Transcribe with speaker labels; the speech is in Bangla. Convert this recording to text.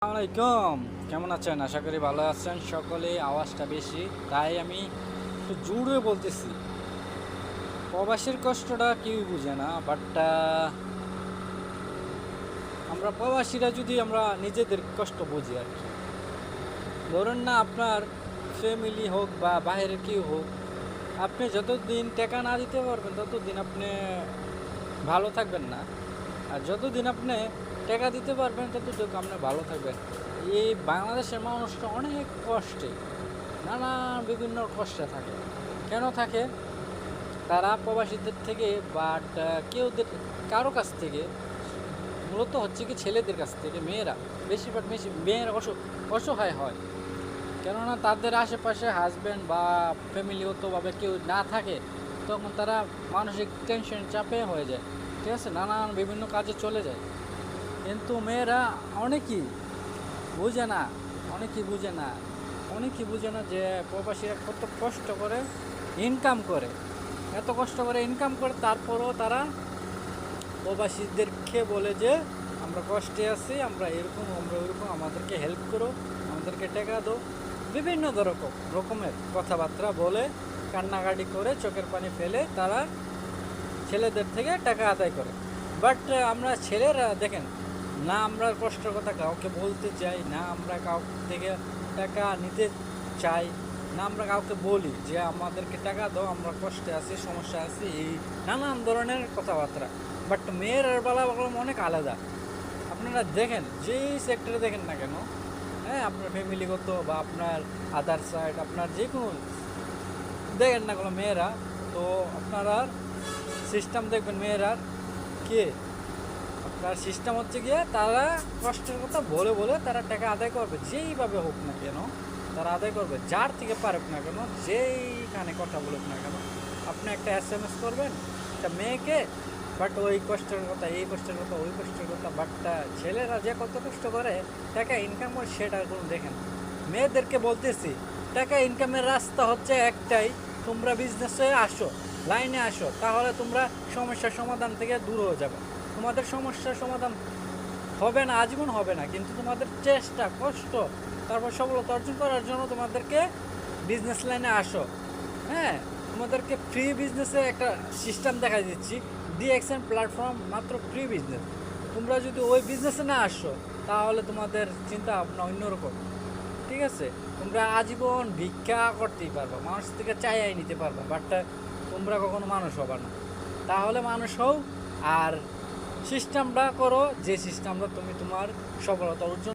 Speaker 1: আসসালামাইকুম, কেমন আছেন? আশা করি ভালো আছেন সকলে। আওয়াজটা বেশি তাই আমি একটু জোরে বলতেছি। প্রবাসীর কষ্টটা কেউই বুঝে না, বাট আমরা প্রবাসীরা যদি আমরা নিজেদের কষ্ট বুঝি আর কি। ধরুন না, আপনার ফ্যামিলি হোক বা বাইরের কেউ হোক, আপনি যতদিন টাকা না দিতে পারবেন ততদিন আপনি ভালো থাকবেন না। আর যতদিন আপনি টাকা দিতে পারবেন ততটুকু আপনি ভালো থাকবেন। এই বাংলাদেশের মানুষটা অনেক কষ্টে, নানান বিভিন্ন কষ্টে থাকে। কেন থাকে? তারা প্রবাসীদের থেকে বাট কেউদের কারো কাছ থেকে, মূলত হচ্ছে কি ছেলেদের কাছ থেকে মেয়েরা, বেশিরভাগ মেয়েরা অসহায় হয়। কেননা তাদের আশেপাশে হাজব্যান্ড বা ফ্যামিলিগতভাবে কেউ না থাকে, তখন তারা মানসিক টেনশন চাপে হয়ে যায়, ঠিক আছে, নানান বিভিন্ন কাজে চলে যায়। কিন্তু মেয়েরা অনেকেই বুঝে না, অনেকেই বুঝে না যে প্রবাসীরা কত কষ্ট করে ইনকাম করে, এত কষ্ট করে ইনকাম করে, তারপরও তারা প্রবাসীদেরকে বলে যে আমরা কষ্টে আছি, আমরা এরকম আমরা ওইরকম, আমাদেরকে হেল্প করো, আমাদেরকে টাকা দাও, বিভিন্ন রকমের কথাবার্তা বলে, কান্নাকাটি করে, চোখের পানি ফেলে তারা ছেলেদের থেকে টাকা আদায় করে। বাট আমরা ছেলেরা দেখেন না, আমরা কষ্টের কথা কাউকে বলতে চাই না, আমরা কাউ থেকে টাকা নিতে চাই না, আমরা কাউকে বলি যে আমাদেরকে টাকা দাও, আমরা কষ্টে আছি, সমস্যা আছি, এই নানান ধরনের কথাবার্তা। বাট মেয়ের বেলা অনেক আলাদা। আপনারা দেখেন, যেই সেক্টরে দেখেন না কেন, হ্যাঁ, আপনার ফ্যামিলিগত বা আপনার আদার সাইড, আপনার যে কোনো দেখেন না কোনো মেয়েরা, তো আপনারা সিস্টেম দেখবেন মেয়েরার কে, আপনার সিস্টেম হচ্ছে গিয়ে তারা কষ্টের কথা বলে বলে তারা টাকা আদায় করবে, যেইভাবে হোক না কেন তারা আদায় করবে, যার থেকে পারুক না কেন, যেইখানে কথা বলুক না কেন। আপনি একটা SMS করবেন একটা মেয়েকে, বাট ওই কষ্টের কথা, এই কষ্টের কথা, ওই কষ্টের কথা, বাট ছেলেরা যে কত কষ্ট করে টাকা ইনকাম করে সেটা কোনো দেখেন। মেয়েদেরকে বলতেছি, টাকা ইনকামের রাস্তা হচ্ছে একটাই, তোমরা বিজনেসে আসো, লাইনে আসো, তাহলে তোমরা সমস্যার সমাধান থেকে দূর হয়ে যাবে। তোমাদের সমস্যার সমাধান হবে না, আজীবন হবে না, কিন্তু তোমাদের চেষ্টা, কষ্ট, তারপর সফলতা অর্জন করার জন্য তোমাদেরকে বিজনেস লাইনে আসো। হ্যাঁ, তোমাদেরকে ফ্রি বিজনেসে একটা সিস্টেম দেখা দিচ্ছি, DXN প্ল্যাটফর্ম, মাত্র ফ্রি বিজনেস। তোমরা যদি ওই বিজনেসে না আসো তাহলে তোমাদের চিন্তা ভাবনা অন্যরকম, ঠিক আছে। তোমরা আজীবন ভিক্ষা করতেই পারবা, মানুষ থেকে চাইয়াই নিতে পারবা, বাট তোমরা কখনো মানুষ হবা না। তাহলে মানুষ হও, আর সিস্টেমটা করো যে সিস্টেমটা তুমি তোমার সফলতা অর্জন